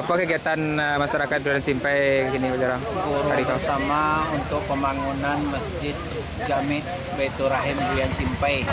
Apa kegiatan masyarakat Durian Simpai gini Jarang? Sama untuk pembangunan Masjid Jami Baitur Rahim Durian Simpai.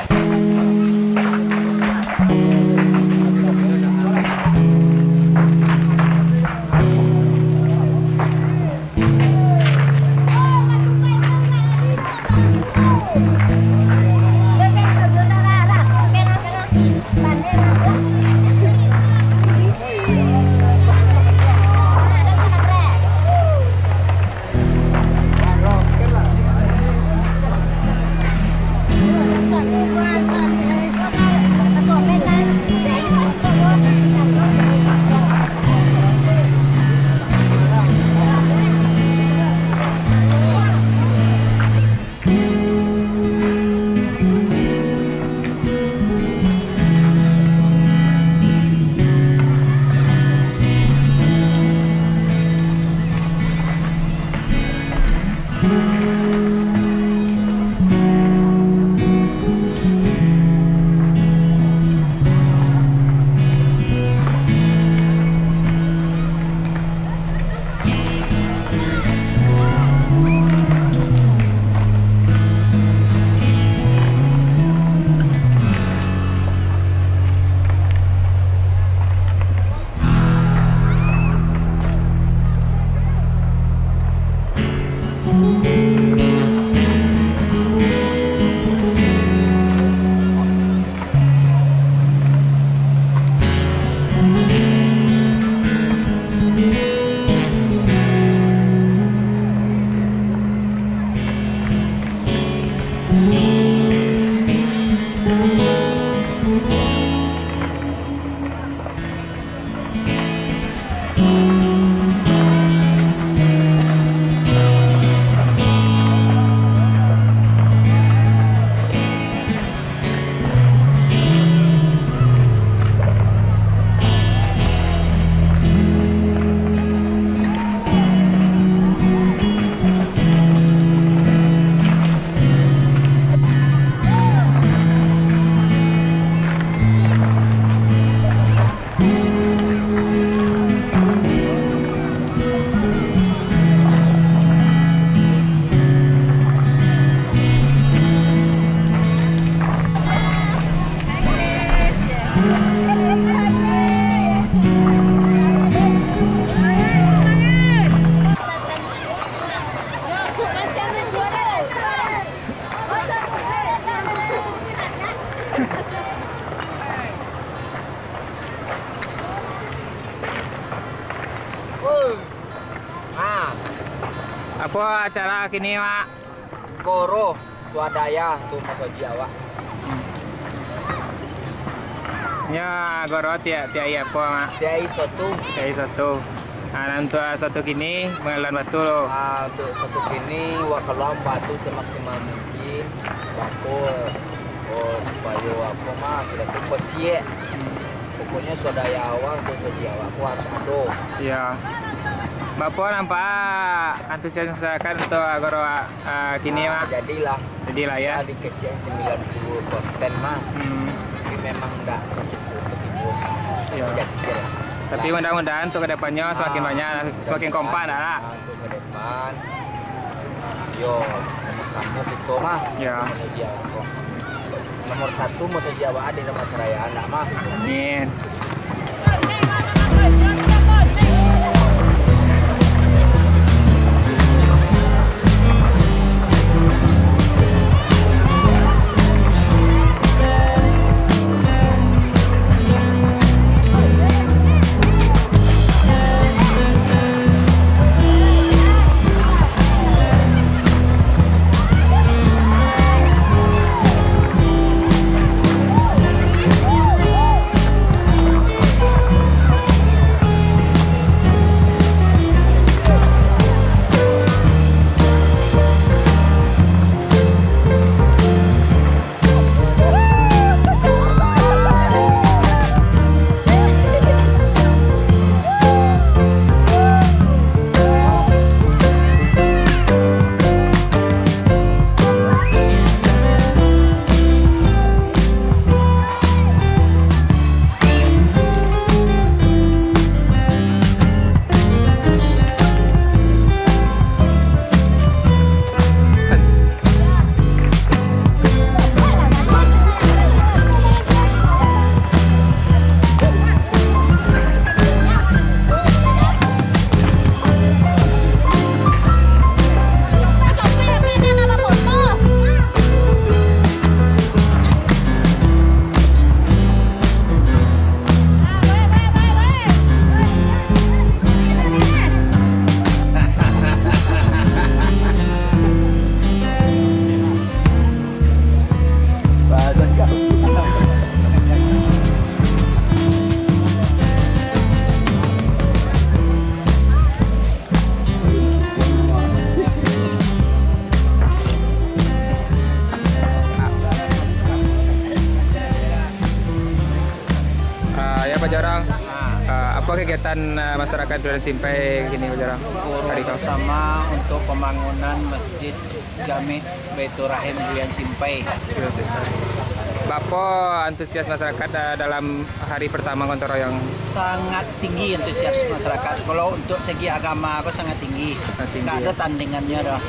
Apa acara kini Mak? Koro swadaya tuh masuk Jawa. Ya gorot ya tiai apa Mak? Tiai satu. Tiai satu. Nah, untuk satu kini pengelolaan batu loh. Untuk satu kini wakalam batu semaksimal mungkin. Bakul. Oh supaya apa mah tidak tuh pesie. Pokoknya swadaya awal tuh swadaya aku harus ado. Iya. Bapak nampak antusias masyarakat untuk agoro kini Mak? Jadilah ya. Di kecil 90% mah. Tapi memang enggak secukup begitu. Iya. Tapi mudah-mudahan untuk kedepannya semakin banyak, semakin kompak lah. Untuk ke depan, yo sama itu mah. Ya. Nomor satu mau Jawa di rumah seraya anak mah. Amin. Apa kegiatan masyarakat Durian Simpai gini Pak Jarang? Bersama untuk pembangunan Masjid Jami Baitur Rahim Durian Simpai. Bapo antusias masyarakat dalam hari pertama gotong royong? Sangat tinggi antusias masyarakat. Kalau untuk segi agama aku sangat tinggi. Nggak ada tandingannya dah.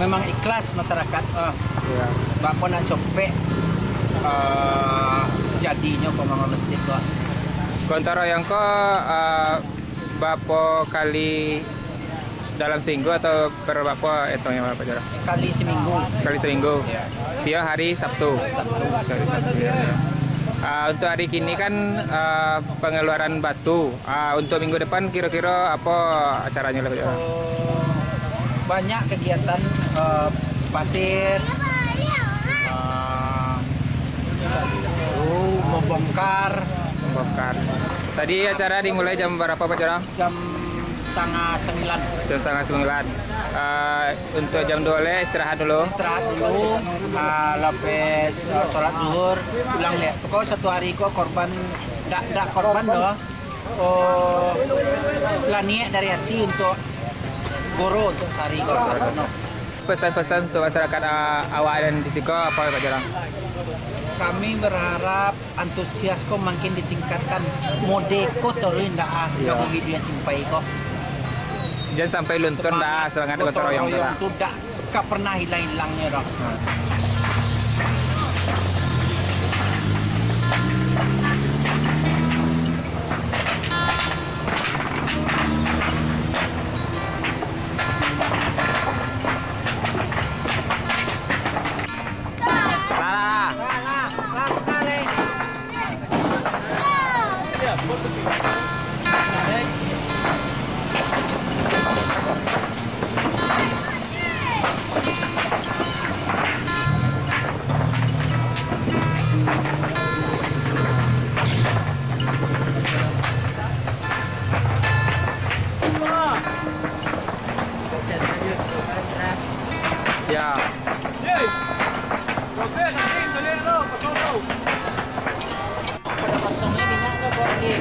Memang ikhlas masyarakat. Ya. Bapo nak copek jadinya pembangunan masjid tuh. Gotong royong ko bapo kali dalam seminggu atau per bapo etongnya Pak Jarang? Sekali seminggu. Sekali seminggu. Dia hari Sabtu. Hari Sabtu ya. Untuk hari kini kan pengeluaran batu. Untuk minggu depan kira-kira apa acaranya Pak Jarang? Banyak kegiatan pasir, membongkar. Tadi acara dimulai jam berapa Pak Jarang? Jam setengah 9. Jam setengah 9. Untuk jam 2 istirahat dulu. Istirahat dulu, lepas sholat zuhur, pulang deh. Pokoknya satu hari kok korban, dak korban doh. Laniak dari hati untuk goro untuk sehari kok. Pesan-pesan untuk masyarakat awak dan Disiko apa Pak Jarang? Kami berharap antusias kok makin ditingkatkan. Modeko terus ndak Iya. kamu video Simpai kok. Jangan sampai luntur dah semangat gotong royong itu dak pernah hilang-hilangnya dong. Ya. Pada pasangnya di mana lagi?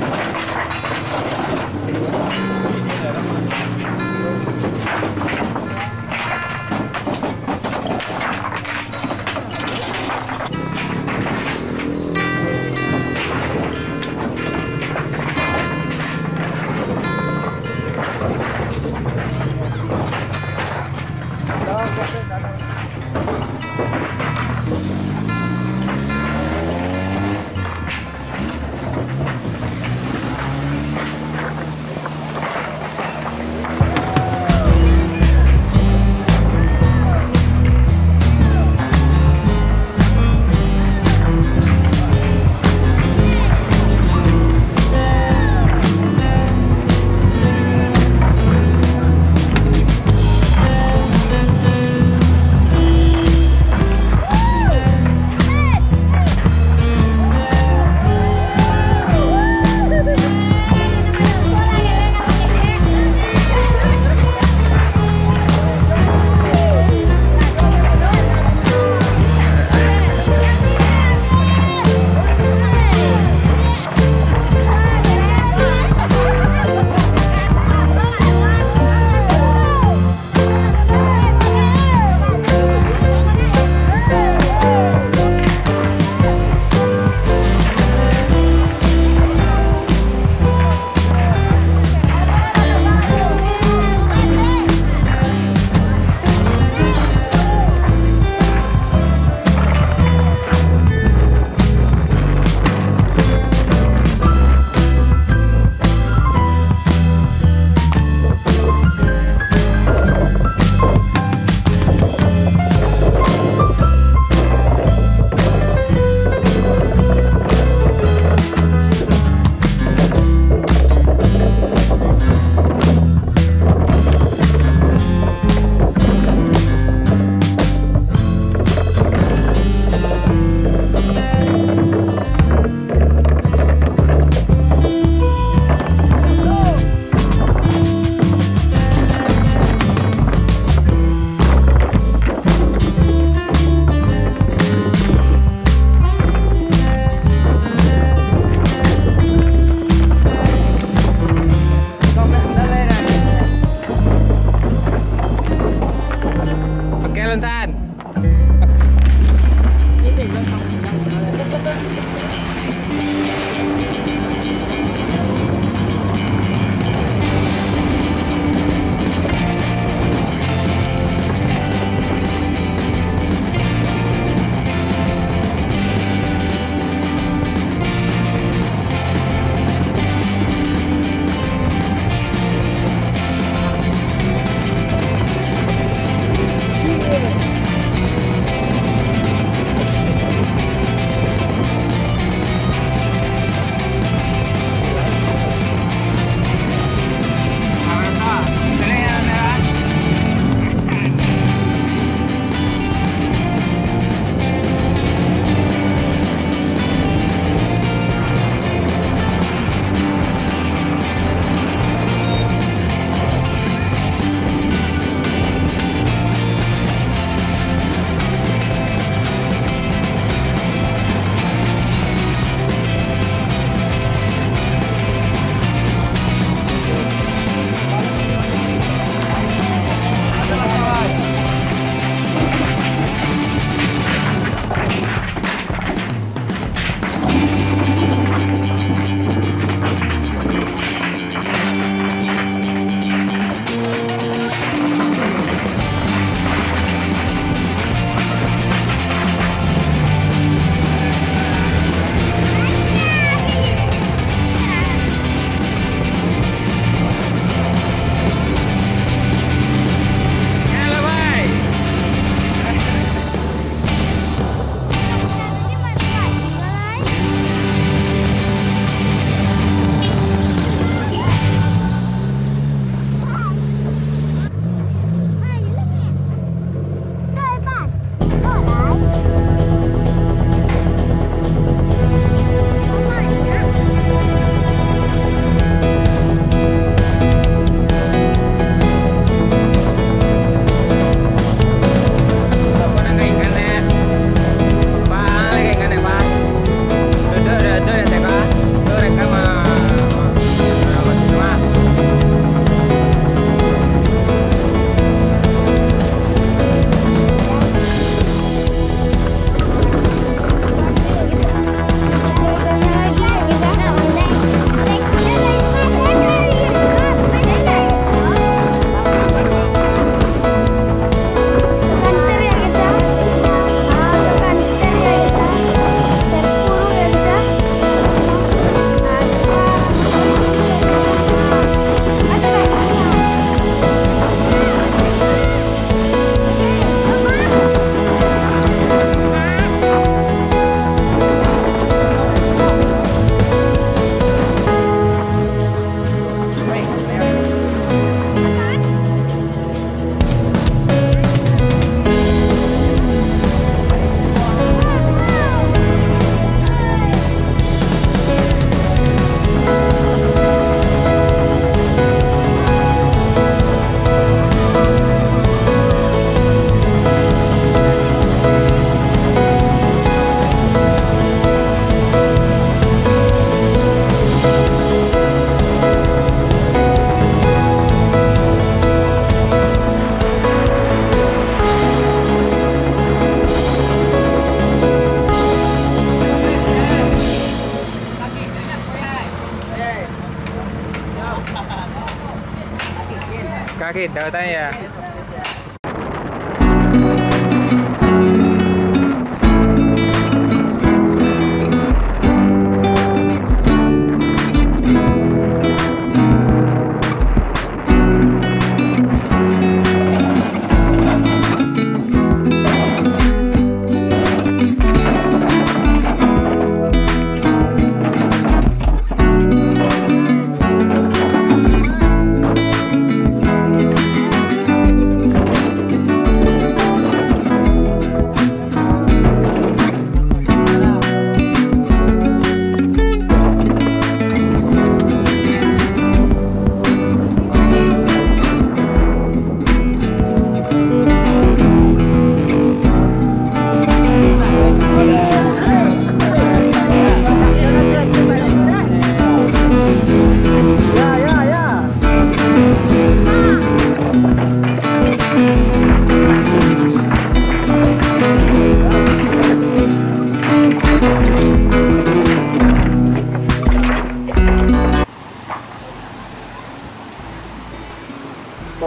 Kaki, tanya ya.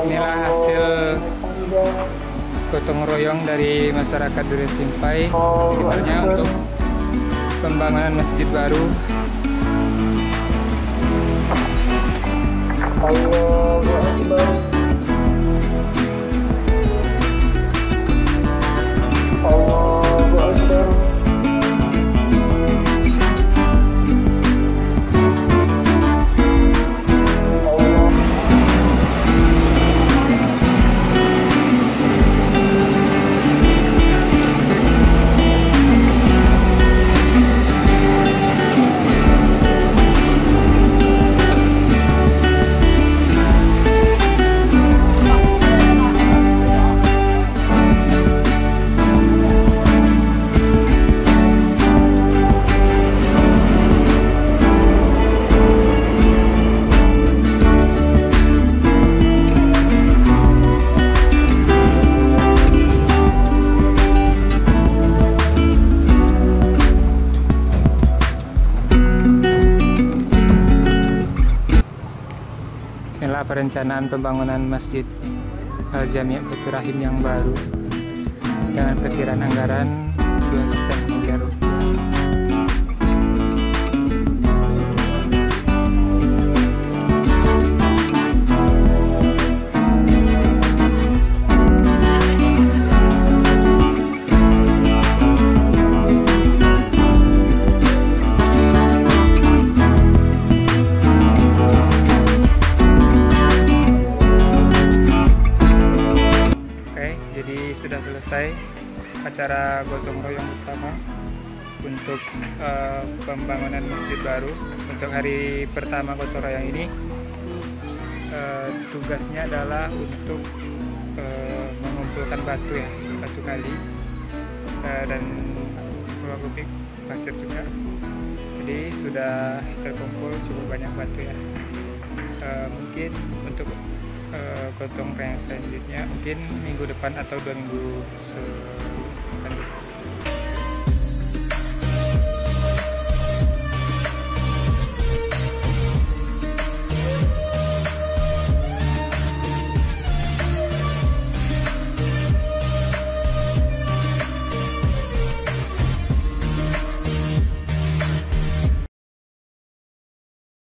Inilah hasil gotong royong dari masyarakat Durian Simpai sekitarnya untuk pembangunan masjid baru. Allahu Akbar. Allahu Akbar. Inilah perencanaan pembangunan Masjid Al-Jami' Baitur Rahim yang baru dengan perkiraan anggaran 2,5 miliar rupiah. Jadi sudah selesai acara gotong royong bersama untuk pembangunan masjid baru. Untuk hari pertama gotong royong ini tugasnya adalah untuk mengumpulkan batu ya, batu kali dan beberapa kubik pasir juga. Jadi sudah terkumpul cukup banyak batu ya. Mungkin untuk gotong royong selanjutnya mungkin minggu depan atau 2 minggu selanjutnya.